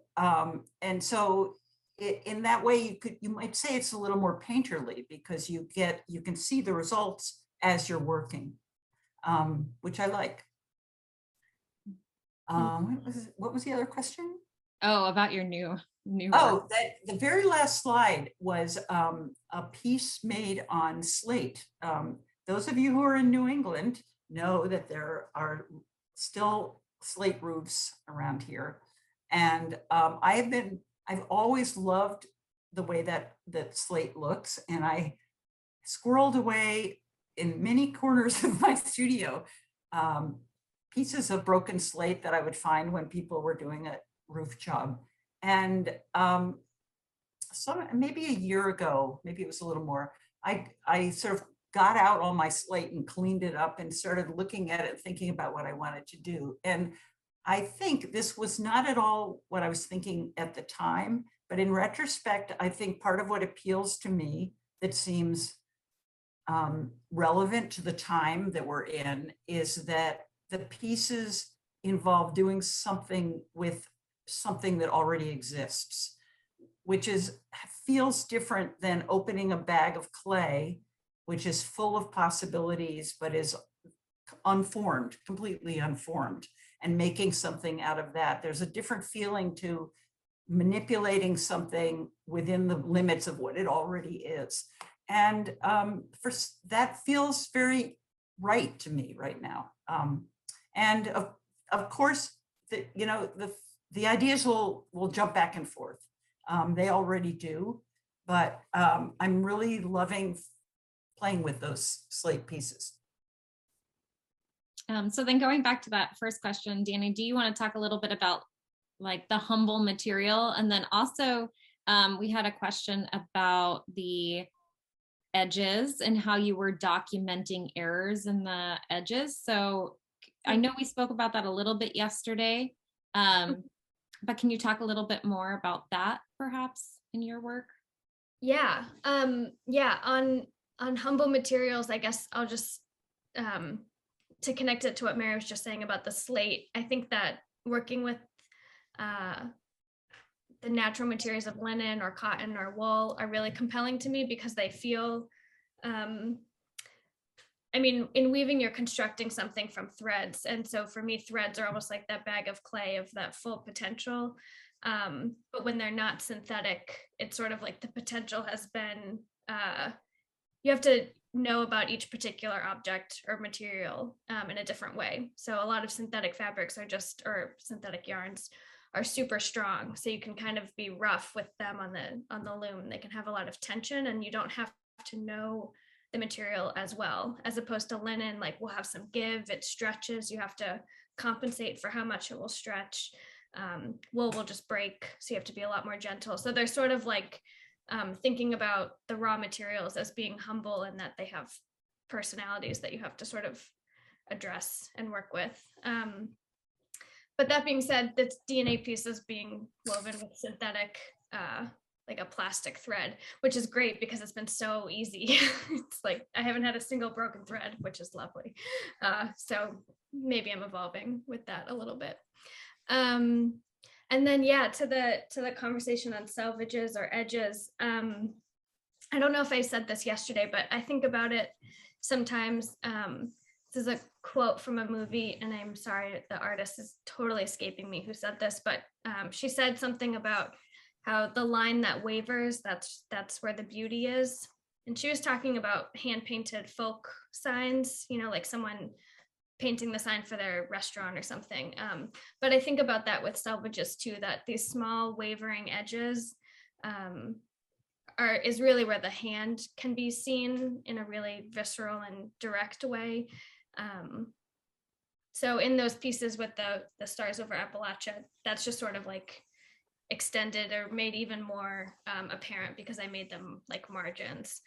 E: so in that way, you might say it's a little more painterly because you can see the results as you're working, which I like. What was the other question?
A: Oh, about your new
E: Oh,
A: work.
E: the very last slide was a piece made on slate. Those of you who are in New England know that there are still slate roofs around here. And I've always loved the way that slate looks. And I squirreled away in many corners of my studio pieces of broken slate that I would find when people were doing a roof job. And maybe a year ago, maybe it was a little more, I sort of got out all my slate and cleaned it up and started looking at it, thinking about what I wanted to do. And I think this was not at all what I was thinking at the time, but in retrospect, I think part of what appeals to me that seems relevant to the time that we're in is that the pieces involve doing something with something that already exists, which feels different than opening a bag of clay, which is full of possibilities, but is unformed, completely unformed, and making something out of that. There's a different feeling to manipulating something within the limits of what it already is. And that feels very right to me right now. And of course, the ideas will jump back and forth. They already do, but I'm really loving playing with those slate pieces.
A: So then going back to that first question, Danny, do you want to talk a little bit about like the humble material? And then also we had a question about the edges and how you were documenting errors in the edges. So I know we spoke about that a little bit yesterday, but can you talk a little bit more about that perhaps in your work?
D: Yeah, on humble materials, I guess I'll just to connect it to what Mary was just saying about the slate. I think that working with the natural materials of linen or cotton or wool are really compelling to me because they feel, I mean, in weaving, you're constructing something from threads. And so for me, threads are almost like that bag of clay of that full potential. But when they're not synthetic, it's sort of like the potential has been, you have to know about each particular object or material in a different way. So a lot of synthetic fabrics or synthetic yarns are super strong. So you can kind of be rough with them on the loom. They can have a lot of tension and you don't have to know the material as well, as opposed to linen, like we'll have some give, it stretches, you have to compensate for how much it will stretch. Wool will just break, so you have to be a lot more gentle. So they're sort of like thinking about the raw materials as being humble and that they have personalities that you have to sort of address and work with. But that being said, the DNA piece is being woven with synthetic, like a plastic thread, which is great because it's been so easy. It's like I haven't had a single broken thread, which is lovely. So maybe I'm evolving with that a little bit. And then to the conversation on selvages or edges. I don't know if I said this yesterday, but I think about it sometimes. This is a quote from a movie, and I'm sorry, the artist is totally escaping me who said this, but she said something about how the line that wavers, that's where the beauty is. And she was talking about hand-painted folk signs, like someone painting the sign for their restaurant or something. But I think about that with selvages too, that these small wavering edges is really where the hand can be seen in a really visceral and direct way. So in those pieces with the stars over Appalachia, that's just sort of like extended or made even more apparent because I made them like margins,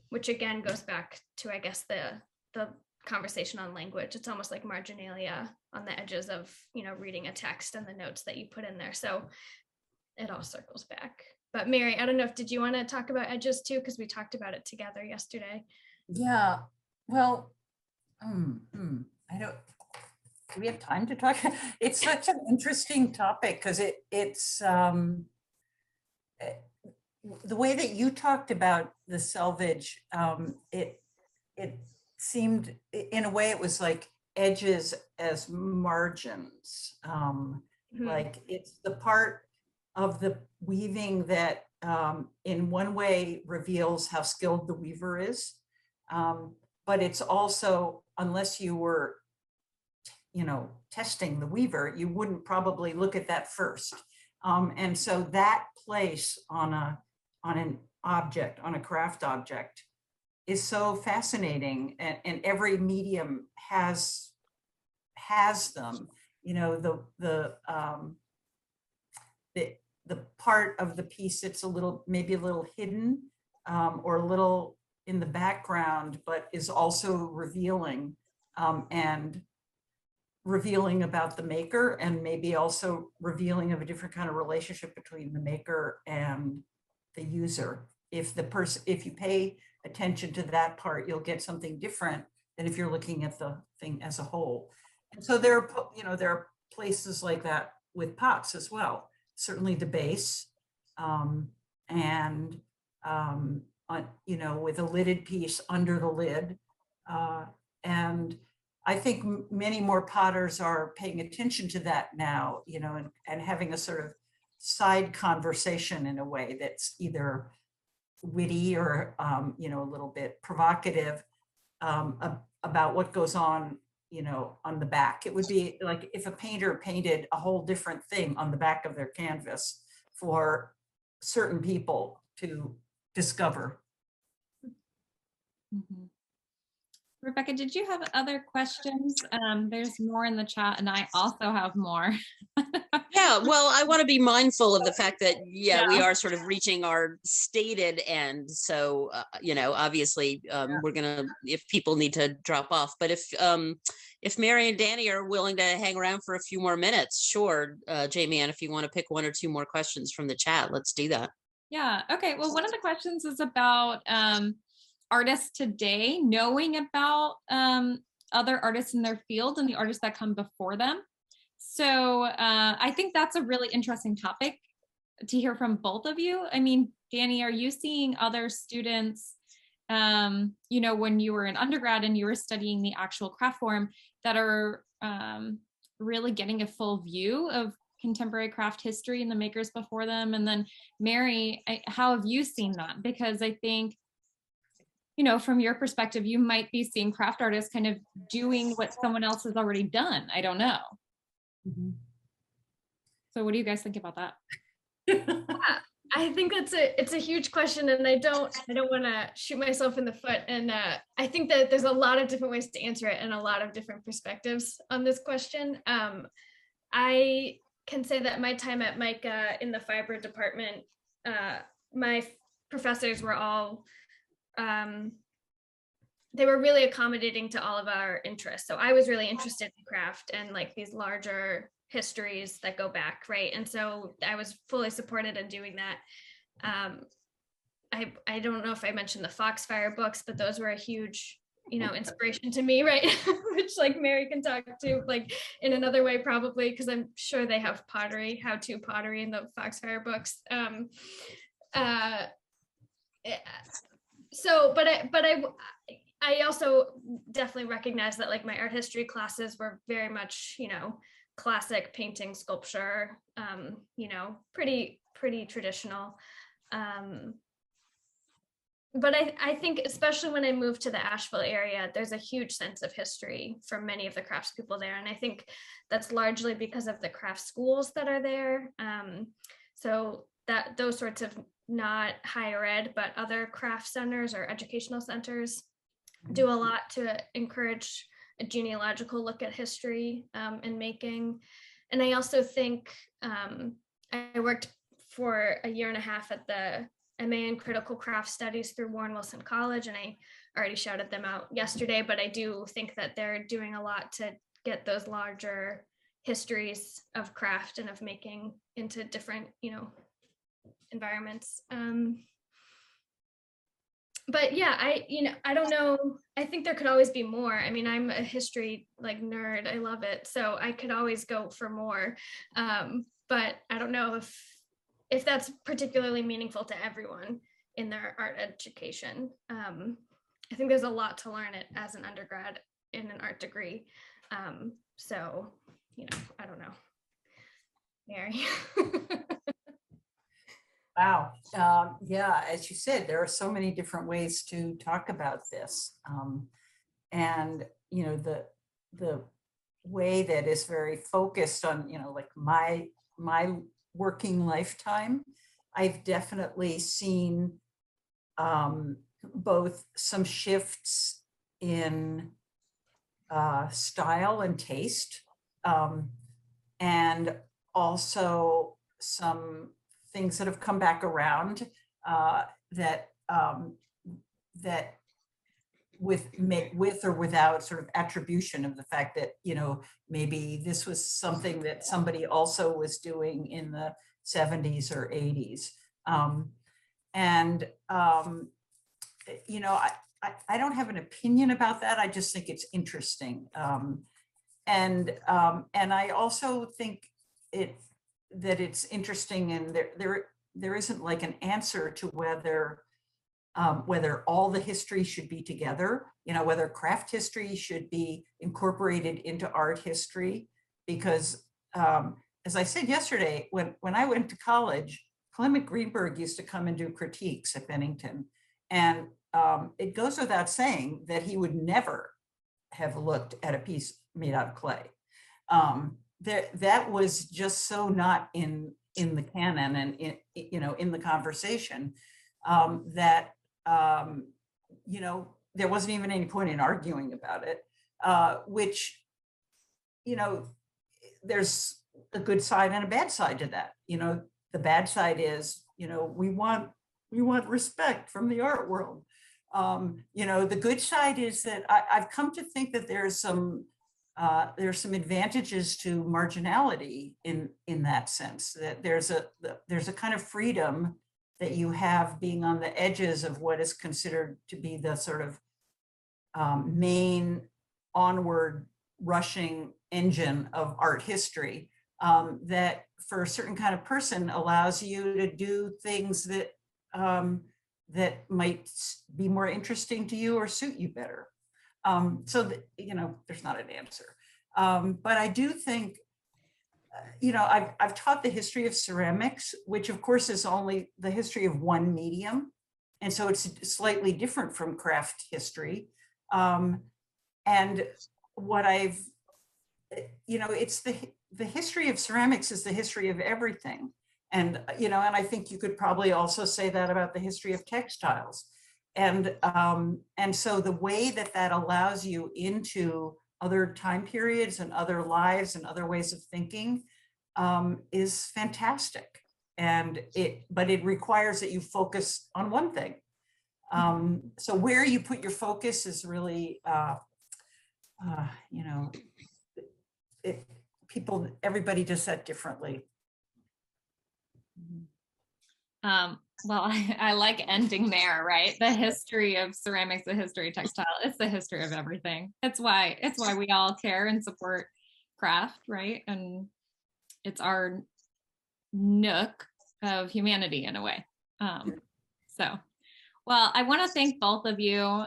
D: which again goes back to, I guess, the conversation on language. It's almost like marginalia on the edges of, reading a text and the notes that you put in there. So it all circles back. But Mary, I don't know did you want to talk about edges too? Because we talked about it together yesterday.
E: Yeah, well, I don't, do we have time to talk? It's such an interesting topic because the way that you talked about the selvage, it seemed, in a way, it was like edges as margins. Like it's the part of the weaving that in one way reveals how skilled the weaver is. But it's also, unless you were, testing the weaver, you wouldn't probably look at that first. And so that place on an object, on a craft object, is so fascinating, and every medium has them. The part of the piece that's maybe a little hidden, or a little in the background, but is also revealing, and revealing about the maker, and maybe also revealing of a different kind of relationship between the maker and the user. If you pay attention to that part, you'll get something different than if you're looking at the thing as a whole. And so there are places like that with pots as well. Certainly the base, and with a lidded piece under the lid, and I think many more potters are paying attention to that now, and having a sort of side conversation in a way that's either witty or, a little bit provocative, about what goes on, on the back. It would be like if a painter painted a whole different thing on the back of their canvas for certain people to discover.
A: Mm-hmm. Rebecca, did you have other questions? There's more in the chat, and I also have more.
C: Yeah, well, I want to be mindful of the fact that, we are sort of reaching our stated end. So, obviously, we're going to, if people need to drop off, but if Mary and Danny are willing to hang around for a few more minutes, sure, Jamie, and if you want to pick one or two more questions from the chat, let's do that.
A: Yeah, okay. Well, one of the questions is about artists today knowing about other artists in their field and the artists that come before them. So I think that's a really interesting topic to hear from both of you. I mean, Danny, are you seeing other students, when you were an undergrad and you were studying the actual craft form, that are really getting a full view of contemporary craft history and the makers before them? And then Mary, how have you seen that? Because I think, from your perspective, you might be seeing craft artists kind of doing what someone else has already done. I don't know.
E: Mm-hmm.
A: So what do you guys think about that?
D: I think it's a huge question, and I don't want to shoot myself in the foot. And I think that there's a lot of different ways to answer it and a lot of different perspectives on this question. I can say that my time at MICA in the fiber department, my professors were all, they were really accommodating to all of our interests. So I was really interested in craft and like these larger histories that go back, right? And so I was fully supported in doing that. I don't know if I mentioned the Foxfire books, but those were a huge, inspiration to me, right? Which like Mary can talk to like in another way probably, because I'm sure they have pottery, how-to pottery in the Foxfire books. So, but I also definitely recognize that like my art history classes were very much, classic painting, sculpture, pretty traditional. But I think especially when I moved to the Asheville area, there's a huge sense of history for many of the craftspeople there. And I think that's largely because of the craft schools that are there. So that those sorts of not higher ed, but other craft centers or educational centers do a lot to encourage a genealogical look at history and making. And I also think I worked for a year and a half at the MA in Critical Craft Studies through Warren Wilson College, and I already shouted them out yesterday, but I do think that they're doing a lot to get those larger histories of craft and of making into different, environments. But yeah, I don't know. I think there could always be more. I mean, I'm a history like nerd. I love it. So I could always go for more. But I don't know if if that's particularly meaningful to everyone in their art education. I think there's a lot to learn it as an undergrad in an art degree. So, I don't know. Mary.
E: Wow. Yeah, as you said, there are so many different ways to talk about this. And, the way that is very focused on, like my working lifetime, I've definitely seen both some shifts in style and taste, and also some things that have come back around that with or without sort of attribution of the fact that, maybe this was something that somebody also was doing in the 70s or 80s. I don't have an opinion about that. I just think it's interesting. And I also think that it's interesting, and there isn't like an answer to whether all the history should be together, whether craft history should be incorporated into art history, because as I said yesterday, when I went to college, Clement Greenberg used to come and do critiques at Bennington, and it goes without saying that he would never have looked at a piece made out of clay. That was just so not in the canon and in the conversation, that there wasn't even any point in arguing about it, which, there's a good side and a bad side to that. The bad side is, we want respect from the art world. The good side is that I've come to think that there's some advantages to marginality in that sense, that there's a kind of freedom that you have being on the edges of what is considered to be the sort of main onward rushing engine of art history, that for a certain kind of person allows you to do things that that might be more interesting to you or suit you better. So that, there's not an answer. But I do think, I've taught the history of ceramics, which of course is only the history of one medium. And so it's slightly different from craft history. And what it's the history of ceramics is the history of everything. And, and I think you could probably also say that about the history of textiles. And so the way that allows you into other time periods and other lives and other ways of thinking is fantastic. But it requires that you focus on one thing. So where you put your focus is really, everybody does that differently.
A: Well, I like ending there, right? The history of ceramics, the history of textile, it's the history of everything. It's why we all care and support craft, right? And it's our nook of humanity in a way. Well, I want to thank both of you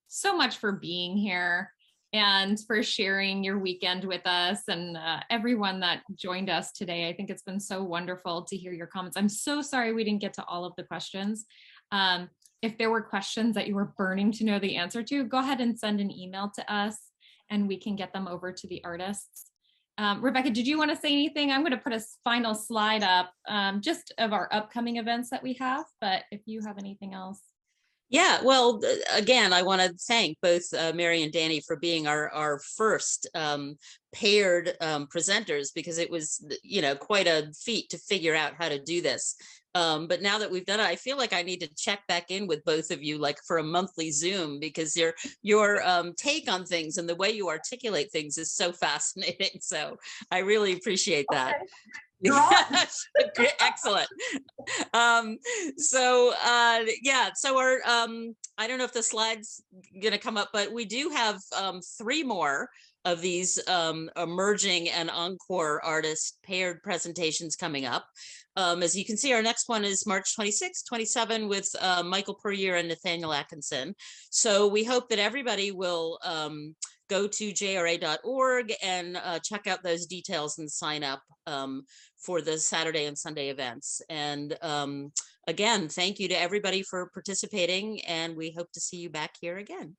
A: so much for being here and for sharing your weekend with us, and everyone that joined us today. I think it's been so wonderful to hear your comments. I'm so sorry we didn't get to all of the questions. If there were questions that you were burning to know the answer to, go ahead and send an email to us and we can get them over to the artists. Rebecca, did you want to say anything? I'm going to put a final slide up just of our upcoming events that we have, but if you have anything else.
C: Yeah, well, again, I want to thank both Mary and Danny for being our first paired presenters, because it was, quite a feat to figure out how to do this. But now that we've done it, I feel like I need to check back in with both of you, like for a monthly Zoom, because your take on things and the way you articulate things is so fascinating. So I really appreciate that. Okay. Excellent. So our I don't know if the slide's gonna come up, but we do have 3 more of these emerging and encore artist paired presentations coming up. As you can see, our next one is March 26, 27 with Michael Puryear and Nathaniel Atkinson. So we hope that everybody will go to jra.org and check out those details and sign up for the Saturday and Sunday events. And again, thank you to everybody for participating, and we hope to see you back here again.